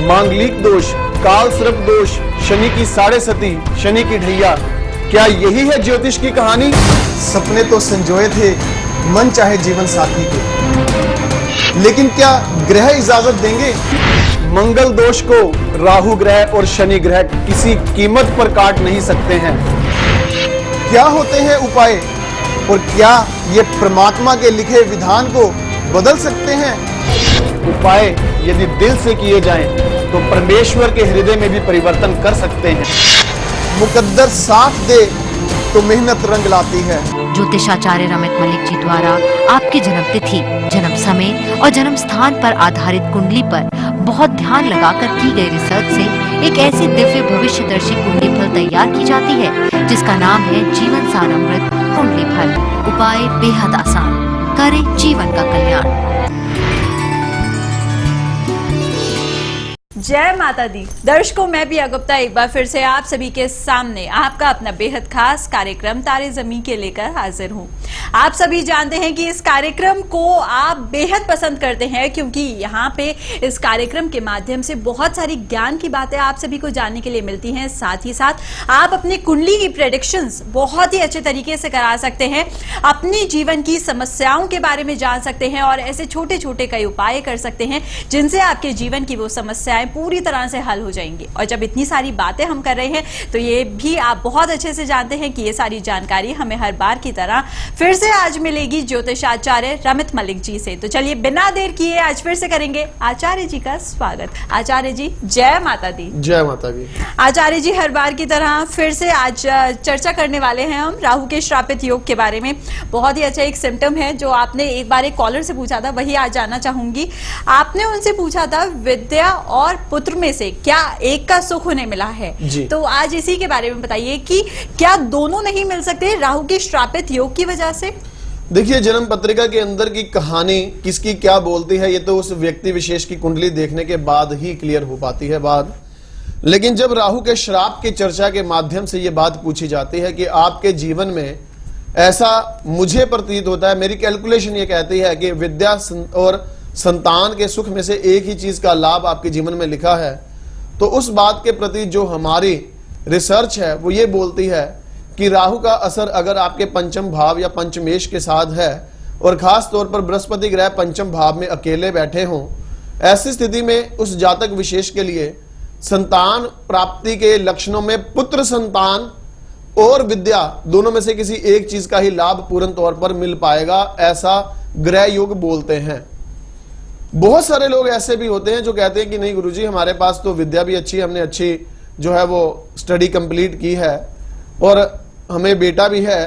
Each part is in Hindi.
मांगलिक दोष, काल सर्प दोष, शनि की साढ़े सती, शनि की ढैया, क्या यही है ज्योतिष की कहानी? सपने तो संजोए थे मन चाहे जीवन साथी के, लेकिन क्या ग्रह इजाजत देंगे? मंगल दोष को राहु ग्रह और शनि ग्रह किसी कीमत पर काट नहीं सकते हैं। क्या होते हैं उपाय और क्या ये परमात्मा के लिखे विधान को बदल सकते हैं? उपाय यदि दिल से किए जाएं तो परमेश्वर के हृदय में भी परिवर्तन कर सकते हैं। मुकद्दर साथ दे तो मेहनत रंग लाती है। ज्योतिषाचार्य रमित मलिक जी द्वारा आपकी जन्म तिथि, जन्म समय और जन्म स्थान पर आधारित कुंडली पर बहुत ध्यान लगाकर की गई रिसर्च से एक ऐसी दिव्य भविष्यदर्शी कुंडली फल तैयार की जाती है जिसका नाम है जीवन सार अमृत कुंडली फल। उपाय बेहद आसान, करे जीवन का कल्याण। जय माता दी। दर्शकों, मैं भी गुप्ता एक बार फिर से आप सभी के सामने आपका अपना बेहद खास कार्यक्रम तारे ज़मीं के लेकर हाजिर हूं। आप सभी जानते हैं कि इस कार्यक्रम को आप बेहद पसंद करते हैं क्योंकि यहाँ पे इस कार्यक्रम के माध्यम से बहुत सारी ज्ञान की बातें आप सभी को जानने के लिए मिलती हैं। साथ ही साथ आप अपनी कुंडली की प्रेडिक्शंस बहुत ही अच्छे तरीके से करा सकते हैं, अपनी जीवन की समस्याओं के बारे में जान सकते हैं और ऐसे छोटे छोटे कई उपाय कर सकते हैं जिनसे आपके जीवन की वो समस्याएं पूरी तरह से हल हो जाएंगी। और जब इतनी सारी बातें हम कर रहे हैं तो ये भी आप बहुत अच्छे से जानते हैं कि ये सारी जानकारी हमें हर बार की तरह फिर से आज मिलेगी ज्योतिषाचार्य रमित मलिक जी से। तो चलिए बिना देर किए आज फिर से करेंगे आचार्य जी का स्वागत। आचार्य जी, जय माता दी। जय माता दी। आचार्य जी, हर बार की तरह फिर से आज चर्चा करने वाले हैं हम राहु के श्रापित योग के बारे में। बहुत ही अच्छा एक सिम्टम है जो आपने एक बार एक कॉलर से पूछा था, वही आज जानना चाहूंगी। आपने उनसे पूछा था विद्या और पुत्र में से क्या एक का सुख उन्हें मिला है, तो आज इसी के बारे में बताइए कि क्या दोनों नहीं मिल सकते राहु के श्रापित योग की वजह से? देखिए, जन्म पत्रिका के अंदर की कहानी किसकी क्या बोलती है ये तो उस व्यक्ति विशेष की कुंडली देखने के बाद ही क्लियर हो पाती है बात। लेकिन जब राहु के श्राप की चर्चा के माध्यम से ये बात पूछी जाती है कि आपके जीवन में ऐसा मुझे प्रतीत होता है, मेरी कैलकुलेशन ये कहती है कि विद्या और संतान के सुख में से एक ही चीज का लाभ आपके जीवन में लिखा है, तो उस बात के प्रति जो हमारी रिसर्च है वो ये बोलती है कि राहु का असर अगर आपके पंचम भाव या पंचमेश के साथ है और खास तौर पर बृहस्पति ग्रह पंचम भाव में अकेले बैठे हों, ऐसी स्थिति में उस जातक विशेष के लिए संतान प्राप्ति के लक्षणों में पुत्र संतान और विद्या दोनों में से किसी एक चीज का ही लाभ पूर्ण तौर पर मिल पाएगा, ऐसा ग्रह योग बोलते हैं। बहुत सारे लोग ऐसे भी होते हैं जो कहते हैं कि नहीं गुरुजी, हमारे पास तो विद्या भी अच्छी, हमने अच्छी जो है वो स्टडी कंप्लीट की है और हमें बेटा भी है।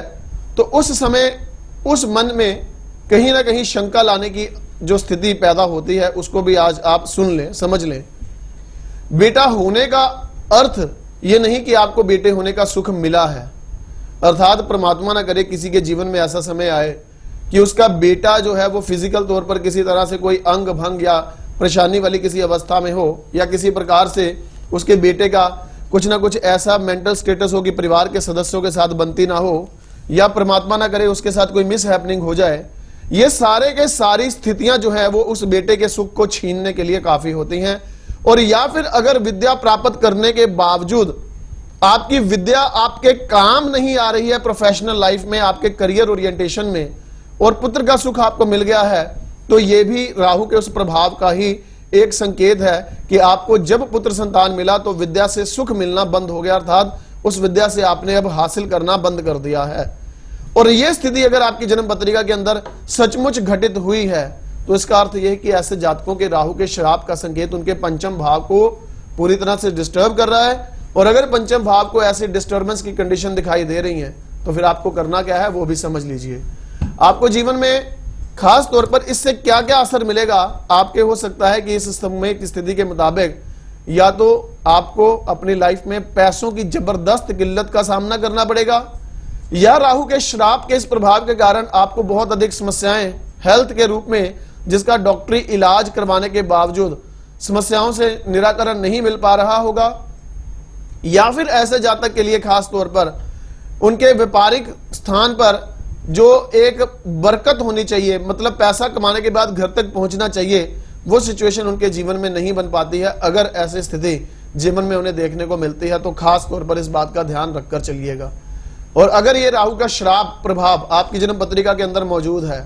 तो उस समय उस मन में कहीं ना कहीं शंका लाने की जो स्थिति पैदा होती है उसको भी आज आप सुन लें, समझ लें। बेटा होने का अर्थ ये नहीं कि आपको बेटे होने का सुख मिला है, अर्थात परमात्मा ना करे किसी के जीवन में ऐसा समय आए कि उसका बेटा जो है वो फिजिकल तौर पर किसी तरह से कोई अंग भंग या परेशानी वाली किसी अवस्था में हो या किसी प्रकार से उसके बेटे का कुछ ना कुछ ऐसा मेंटल स्टेटस हो कि परिवार के सदस्यों के साथ बनती ना हो या परमात्मा ना करे उसके साथ कोई मिस हैपनिंग हो जाए। ये सारे के सारी स्थितियां जो है वो उस बेटे के सुख को छीनने के लिए काफी होती हैं। और या फिर अगर विद्या प्राप्त करने के बावजूद आपकी विद्या आपके काम नहीं आ रही है, प्रोफेशनल लाइफ में, आपके करियर ओरिएंटेशन में, और पुत्र का सुख आपको मिल गया है, तो यह भी राहु के उस प्रभाव का ही एक संकेत है कि आपको जब पुत्र संतान मिला तो विद्या से सुख मिलना बंद हो गया, अर्थात उस विद्या से आपने अब हासिल करना बंद कर दिया है। और यह स्थिति अगर आपकी जन्म पत्रिका के अंदर सचमुच घटित हुई है तो इसका अर्थ यह है कि ऐसे जातकों के राहु के श्राप का संकेत उनके पंचम भाव को पूरी तरह से डिस्टर्ब कर रहा है। और अगर पंचम भाव को ऐसी डिस्टर्बेंस की कंडीशन दिखाई दे रही है तो फिर आपको करना क्या है वो भी समझ लीजिए। आपको जीवन में खास तौर पर इससे क्या क्या असर मिलेगा आपके हो सकता है कि इस समय की स्थिति के मुताबिक या तो आपको अपनी लाइफ में पैसों की जबरदस्त किल्लत का सामना करना पड़ेगा या राहु के श्राप के इस प्रभाव के कारण आपको बहुत अधिक समस्याएं हेल्थ के रूप में जिसका डॉक्टरी इलाज करवाने के बावजूद समस्याओं से निराकरण नहीं मिल पा रहा होगा। या फिर ऐसे जातक के लिए खास तौर पर उनके व्यापारिक स्थान पर जो एक बरकत होनी चाहिए, मतलब पैसा कमाने के बाद घर तक पहुंचना चाहिए, वो सिचुएशन उनके जीवन में नहीं बन पाती है। अगर ऐसी स्थिति जीवन में उन्हें देखने को मिलती है तो खास तौर पर इस बात का ध्यान रखकर चलिएगा। और अगर ये राहु का श्राप प्रभाव आपकी जन्म पत्रिका के अंदर मौजूद है,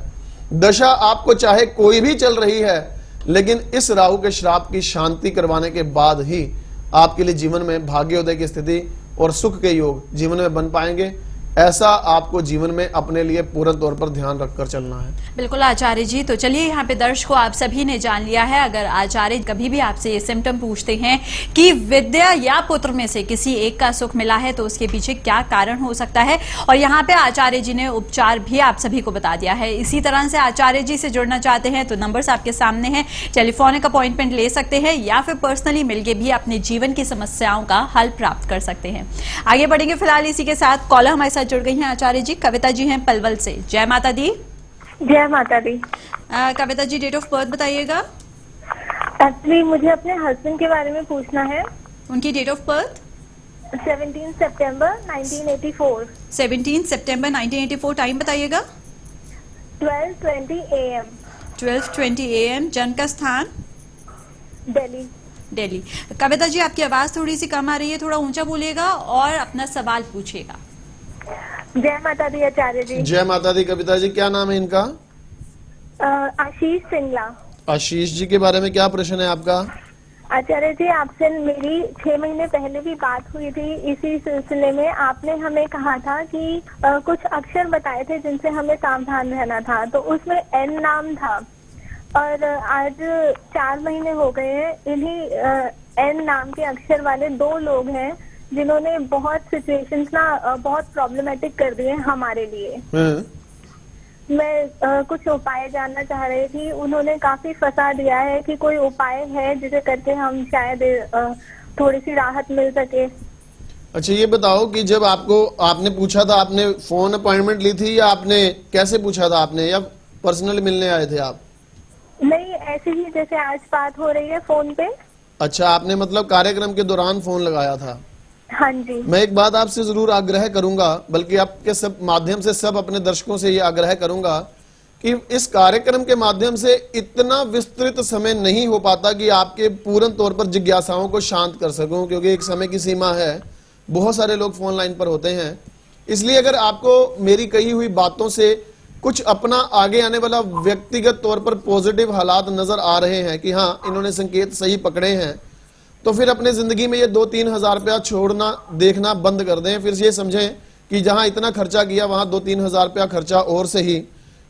दशा आपको चाहे कोई भी चल रही है, लेकिन इस राहु के श्राप की शांति करवाने के बाद ही आपके लिए जीवन में भाग्योदय की स्थिति और सुख के योग जीवन में बन पाएंगे। ऐसा आपको जीवन में अपने लिए पूर्ण तौर पर ध्यान रखकर चलना है। बिल्कुल आचार्य जी, तो चलिए यहाँ पे दर्शकों आप सभी ने जान लिया है। अगर आचार्य कभी भी आपसे ये सिम्टम पूछते हैं कि विद्या या पुत्र में से किसी एक का सुख मिला है तो उसके पीछे क्या कारण हो सकता है, और यहाँ पे आचार्य जी ने उपचार भी आप सभी को बता दिया है। इसी तरह से आचार्य जी से जुड़ना चाहते हैं तो नंबर्स आपके सामने हैं, टेलीफोनिक अपॉइंटमेंट ले सकते हैं या फिर पर्सनली मिलकर भी अपने जीवन की समस्याओं का हल प्राप्त कर सकते हैं। आगे बढ़ेंगे, फिलहाल इसी के साथ कॉलर हमारे साथ जुड़ गई हैं आचार्य जी। कविता जी हैं पलवल से। जय माता दी। जय माता दी। Kavita ji date of birth बताइएगा। एक्चुअली मुझे अपने हस्बैंड के बारे में पूछना है। उनकी डेट ऑफ बर्थ 17 सितंबर 1984। 17 सितंबर 1984। टाइम बताइएगा। 12:20 AM। 12:20 AM। जन्म का स्थान दिल्ली। दिल्ली। कविता जी आपकी आवाज थोड़ी सी कम आ रही है, थोड़ा ऊंचा बोलिएगा और अपना सवाल पूछिएगा। जय माता दी आचार्य जी। जय माता दी। कविता जी क्या नाम है इनका? आशीष सिंगला। आशीष जी के बारे में क्या प्रश्न है आपका? आचार्य जी, आपसे मेरी 6 महीने पहले भी बात हुई थी इसी सिलसिले में। आपने हमें कहा था कि कुछ अक्षर बताए थे जिनसे हमें सावधान रहना था, तो उसमें N नाम था और आज 4 महीने हो गए हैं। इन्हीं N नाम के अक्षर वाले 2 लोग हैं जिन्होंने बहुत सिचुएशंस ना बहुत प्रॉब्लमेटिक कर दिए हमारे लिए। मैं कुछ उपाय जानना चाह रही थी। उन्होंने काफी फंसा दिया है कि कोई उपाय है जिसे करके हम शायद थोड़ी सी राहत मिल सके। अच्छा ये बताओ कि जब आपने पूछा था, आपने फोन अपॉइंटमेंट ली थी या आपने कैसे पूछा था, आपने या पर्सनल मिलने आए थे आप? नहीं, ऐसे ही जैसे आज बात हो रही है फोन पे। अच्छा, आपने मतलब कार्यक्रम के दौरान फोन लगाया था? हाँ जी। मैं एक बात आपसे जरूर आग्रह करूंगा, बल्कि आपके सब माध्यम से सब अपने दर्शकों से ये आग्रह करूंगा कि इस कार्यक्रम के माध्यम से इतना विस्तृत समय नहीं हो पाता कि आपके पूर्ण तौर पर जिज्ञासाओं को शांत कर सकूं, क्योंकि एक समय की सीमा है, बहुत सारे लोग फोन लाइन पर होते हैं। इसलिए अगर आपको मेरी कही हुई बातों से कुछ अपना आगे आने वाला व्यक्तिगत तौर पर पॉजिटिव हालात नजर आ रहे हैं कि हाँ इन्होंने संकेत सही पकड़े हैं, तो फिर अपने जिंदगी में ये 2-3 हजार रुपया छोड़ना देखना बंद कर दें। फिर ये समझें कि जहां इतना खर्चा किया वहां 2-3 हजार रुपया खर्चा और सही,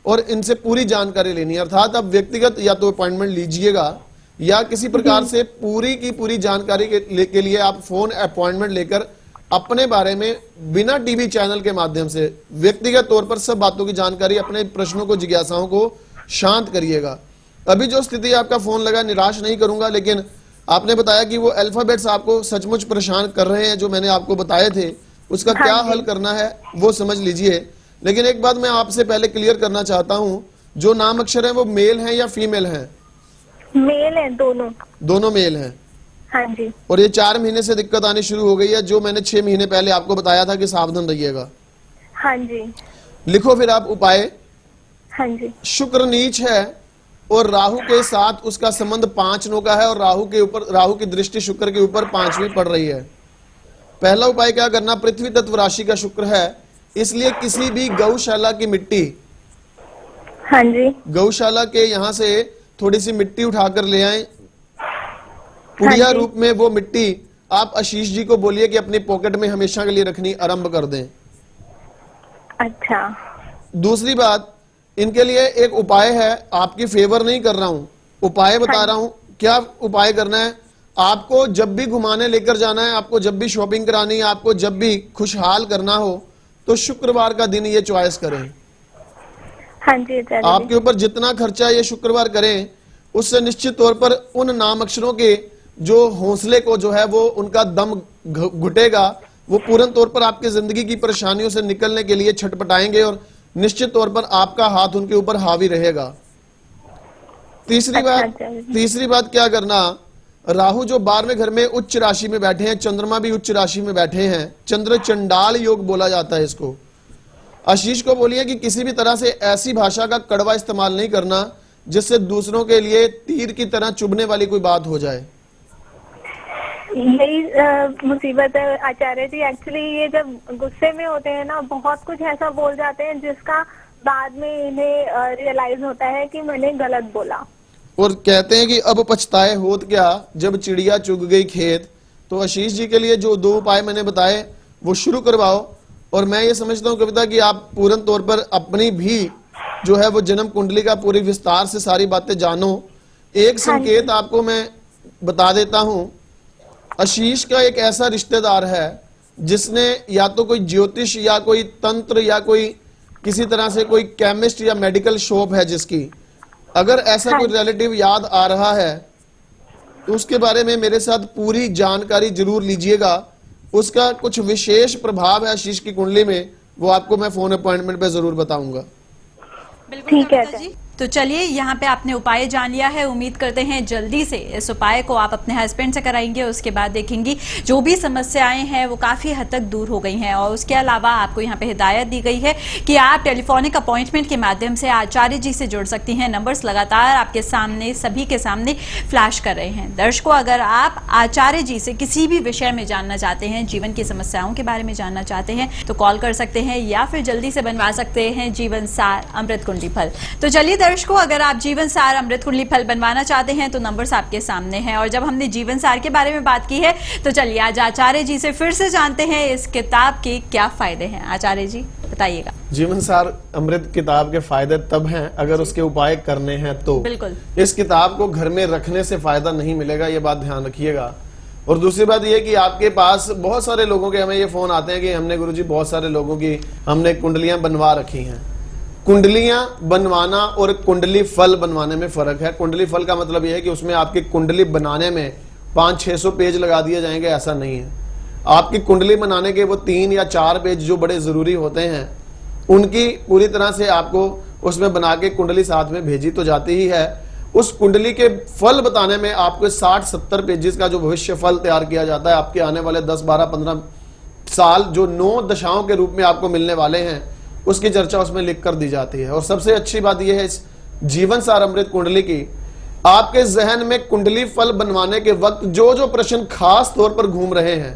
और इनसे पूरी जानकारी लेनी है। अर्थात आप व्यक्तिगत या तो अपॉइंटमेंट लीजिएगा या किसी प्रकार से पूरी की पूरी जानकारी के लिए आप फोन अपॉइंटमेंट लेकर अपने बारे में बिना टीवी चैनल के माध्यम से व्यक्तिगत तौर पर सब बातों की जानकारी, अपने प्रश्नों को, जिज्ञासाओं को शांत करिएगा। अभी जो स्थिति आपका फोन लगा, निराश नहीं करूंगा, लेकिन आपने बताया कि वो अल्फाबेट्स आपको सचमुच परेशान कर रहे हैं जो मैंने आपको बताए थे, उसका क्या हल करना है वो समझ लीजिए। लेकिन एक बात मैं आपसे पहले क्लियर करना चाहता हूं, जो नाम अक्षर है वो मेल है या फीमेल है? मेल है, दोनों मेल हैं। हाँ जी। और ये 4 महीने से दिक्कत आनी शुरू हो गई है, जो मैंने 6 महीने पहले आपको बताया था कि सावधान रहिएगा। हाँ जी। लिखो फिर आप उपाय। हाँ जी। शुक्र नीच है और राहु के साथ उसका संबंध 5 नो का है, और राहु की दृष्टि शुक्र के ऊपर 5वीं पड़ रही है। पहला उपाय क्या करना, पृथ्वी तत्व राशि का शुक्र है, इसलिए किसी भी गौशाला की मिट्टी, हाँ जी, गौशाला के यहाँ से थोड़ी सी मिट्टी उठाकर ले आए, पुड़िया हाँ जी। रूप में वो मिट्टी आप आशीष जी को बोलिए कि अपनी पॉकेट में हमेशा के लिए रखनी आरंभ कर दें। अच्छा। दूसरी बात, इनके लिए एक उपाय है, आपकी फेवर नहीं कर रहा हूं, उपाय बता रहा हूं। क्या उपाय करना है, आपको जब भी घुमाने लेकर जाना है, आपको जब भी शॉपिंग करानी है, आपको जब भी खुशहाल करना हो, तो शुक्रवार का दिन ये चॉइस करें। हाँ जी। आपके ऊपर जितना खर्चा ये शुक्रवार करें, उससे निश्चित तौर पर उन नाम अक्षरों के जो हौसले को जो है वो उनका दम घुटेगा, वो पूर्ण तौर पर आपकी जिंदगी की परेशानियों से निकलने के लिए छटपटाएंगे और निश्चित तौर पर आपका हाथ उनके ऊपर हावी रहेगा। तीसरी बात क्या करना, राहु जो 12वें घर में उच्च राशि में बैठे हैं, चंद्रमा भी उच्च राशि में बैठे हैं, चंद्र चंडाल योग बोला जाता है इसको। आशीष को बोलिए कि किसी भी तरह से ऐसी भाषा का कड़वा इस्तेमाल नहीं करना जिससे दूसरों के लिए तीर की तरह चुभने वाली कोई बात हो जाए? यही मुसीबत है आचार्य जी। एक्चुअली ये जब गुस्से में होते हैं ना, बहुत कुछ ऐसा बोल जाते हैं जिसका बाद में इन्हें रियलाइज होता है कि मैंने गलत बोला। और कहते हैं कि अब पछताए होत क्या, जब चिड़िया चुग गई खेत। तो आशीष जी के लिए जो 2 उपाय मैंने बताए वो शुरू करवाओ। और मैं ये समझता हूँ कविता कि आप पूर्ण तौर पर अपनी भी जो है वो जन्म कुंडली का पूरी विस्तार से सारी बातें जानो। एक संकेत आपको मैं बता देता हूँ। आशीष का एक ऐसा रिश्तेदार है जिसने या तो कोई ज्योतिष या कोई तंत्र या कोई किसी तरह से कोई केमिस्ट या मेडिकल शॉप है जिसकी, अगर ऐसा कोई रिलेटिव याद आ रहा है तो उसके बारे में मेरे साथ पूरी जानकारी जरूर लीजिएगा। उसका कुछ विशेष प्रभाव है आशीष की कुंडली में, वो आपको मैं फोन अपॉइंटमेंट पे जरूर बताऊंगा। बिल्कुल ठीक है कविता जी। तो चलिए, यहाँ पे आपने उपाय जान लिया है। उम्मीद करते हैं जल्दी से इस उपाय को आप अपने हस्बैंड से कराएंगे। उसके बाद देखेंगी जो भी समस्याएं हैं वो काफी हद तक दूर हो गई हैं। और उसके अलावा आपको यहाँ पे हिदायत दी गई है कि आप टेलीफोनिक अपॉइंटमेंट के माध्यम से आचार्य जी से जुड़ सकती हैं। नंबर्स लगातार आपके सामने, सभी के सामने फ्लैश कर रहे हैं। दर्शकों, अगर आप आचार्य जी से किसी भी विषय में जानना चाहते हैं, जीवन की समस्याओं के बारे में जानना चाहते हैं, तो कॉल कर सकते हैं या फिर जल्दी से बनवा सकते हैं जीवन सार अमृत कुंडली फल। तो चलिए दर्शकों, अगर आप जीवन सार अमृत कुंडली फल बनवाना चाहते हैं तो नंबर्स आपके सामने हैं। और जब हमने जीवन सार के बारे में बात की है तो चलिए आज आचार्य जी से फिर से जानते हैं इस किताब के क्या फायदे हैं। आचार्य जी बताइएगा। जीवन सार अमृत किताब के फायदे तब हैं अगर उसके उपाय करने हैं तो। बिल्कुल। इस किताब को घर में रखने से फायदा नहीं मिलेगा, ये बात ध्यान रखिएगा। और दूसरी बात यह कि आपके पास बहुत सारे लोगों के हमें ये फोन आते हैं कि हमने गुरुजी बहुत सारे लोगों की हमने कुंडलियां बनवा रखी हैं। कुंडलियां बनवाना और कुंडली फल बनवाने में फर्क है। कुंडली फल का मतलब यह है कि उसमें आपकी कुंडली बनाने में 500-600 पेज लगा दिए जाएंगे, ऐसा नहीं है। आपकी कुंडली बनाने के वो 3 या 4 पेज जो बड़े जरूरी होते हैं, उनकी पूरी तरह से आपको उसमें बना के कुंडली साथ में भेजी तो जाती ही है। उस कुंडली के फल बताने में आपको 60-70 पेजेस का जो भविष्य फल तैयार किया जाता है, आपके आने वाले 10, 12, 15 साल जो 9 दशाओं के रूप में आपको मिलने वाले हैं, उसकी चर्चा उसमें लिख कर दी जाती है। और सबसे अच्छी बात यह है इस जीवन सार अमृत कुंडली की, आपके जहन में कुंडली फल बनवाने के वक्त जो जो प्रश्न खास तौर पर घूम रहे हैं,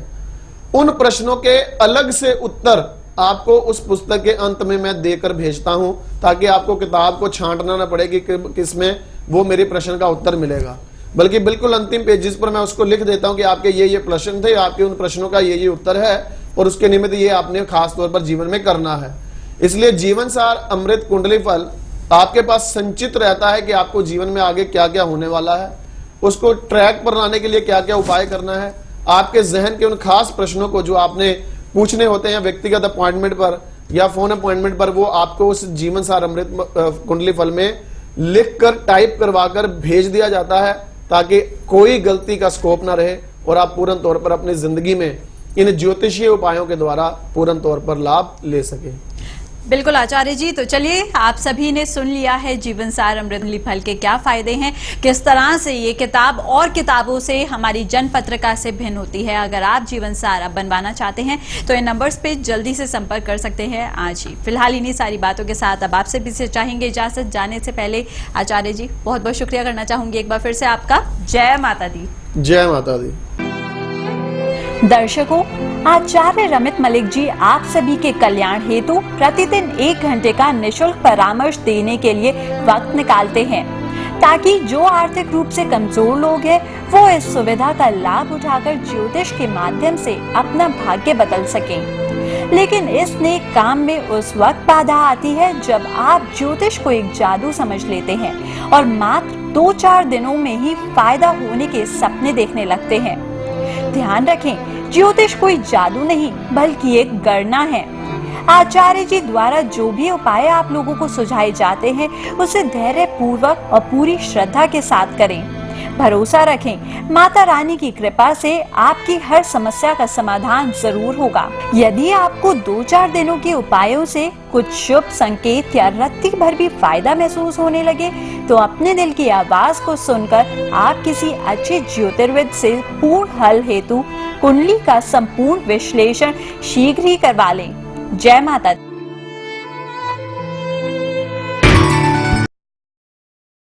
उन प्रश्नों के अलग से उत्तर आपको उस पुस्तक के अंत में मैं देकर भेजता हूं, ताकि आपको किताब को छांटना ना पड़े कि किसमें वो मेरे प्रश्न का उत्तर मिलेगा, बल्कि बिल्कुल अंतिम पेजेस पर मैं उसको लिख देता हूं कि आपके ये प्रश्न थे, आपके उन प्रश्नों का ये उत्तर है और उसके निमित्त ये आपने खास तौर पर जीवन में करना है। इसलिए जीवन सार अमृत कुंडली फल आपके पास संचित रहता है कि आपको जीवन में आगे क्या क्या होने वाला है, उसको ट्रैक पर लाने के लिए क्या क्या उपाय करना है। आपके जहन के उन खास प्रश्नों को जो आपने पूछने होते हैं व्यक्तिगत अपॉइंटमेंट पर या फोन अपॉइंटमेंट पर, वो आपको उस जीवन सार अमृत कुंडली फल में लिख कर टाइप करवा कर भेज दिया जाता है, ताकि कोई गलती का स्कोप ना रहे और आप पूर्ण तौर पर अपनी जिंदगी में इन ज्योतिषीय उपायों के द्वारा पूर्ण तौर पर लाभ ले सके। बिल्कुल आचार्य जी। तो चलिए, आप सभी ने सुन लिया है जीवन सार अमृत कुंडली फल के क्या फायदे हैं, किस तरह से ये किताब और किताबों से हमारी जन पत्रिका से भिन्न होती है। अगर आप जीवन सार अब बनवाना चाहते हैं तो इन नंबर्स पे जल्दी से संपर्क कर सकते हैं आज ही। फिलहाल इन्हीं सारी बातों के साथ अब आपसे भी चाहेंगे इजाजत। जाने से पहले आचार्य जी बहुत बहुत शुक्रिया करना चाहूंगी एक बार फिर से आपका। जय माता दी। जय माता दी। दर्शकों, आचार्य रमित मलिक जी आप सभी के कल्याण हेतु प्रतिदिन 1 घंटे का निशुल्क परामर्श देने के लिए वक्त निकालते हैं, ताकि जो आर्थिक रूप से कमजोर लोग हैं वो इस सुविधा का लाभ उठाकर ज्योतिष के माध्यम से अपना भाग्य बदल सकें। लेकिन इस नेक काम में उस वक्त बाधा आती है जब आप ज्योतिष को एक जादू समझ लेते हैं और मात्र 2-4 दिनों में ही फायदा होने के सपने देखने लगते हैं। ध्यान रखें, ज्योतिष कोई जादू नहीं बल्कि एक गणना है। आचार्य जी द्वारा जो भी उपाय आप लोगों को सुझाए जाते हैं उसे धैर्य पूर्वक और पूरी श्रद्धा के साथ करें। भरोसा रखें, माता रानी की कृपा से आपकी हर समस्या का समाधान जरूर होगा। यदि आपको 2-4 दिनों के उपायों से कुछ शुभ संकेत या रत्ती भर भी फायदा महसूस होने लगे तो अपने दिल की आवाज को सुनकर आप किसी अच्छे ज्योतिर्विद से पूर्ण हल हेतु कुंडली का संपूर्ण विश्लेषण शीघ्र ही करवा लें। जय माता दी।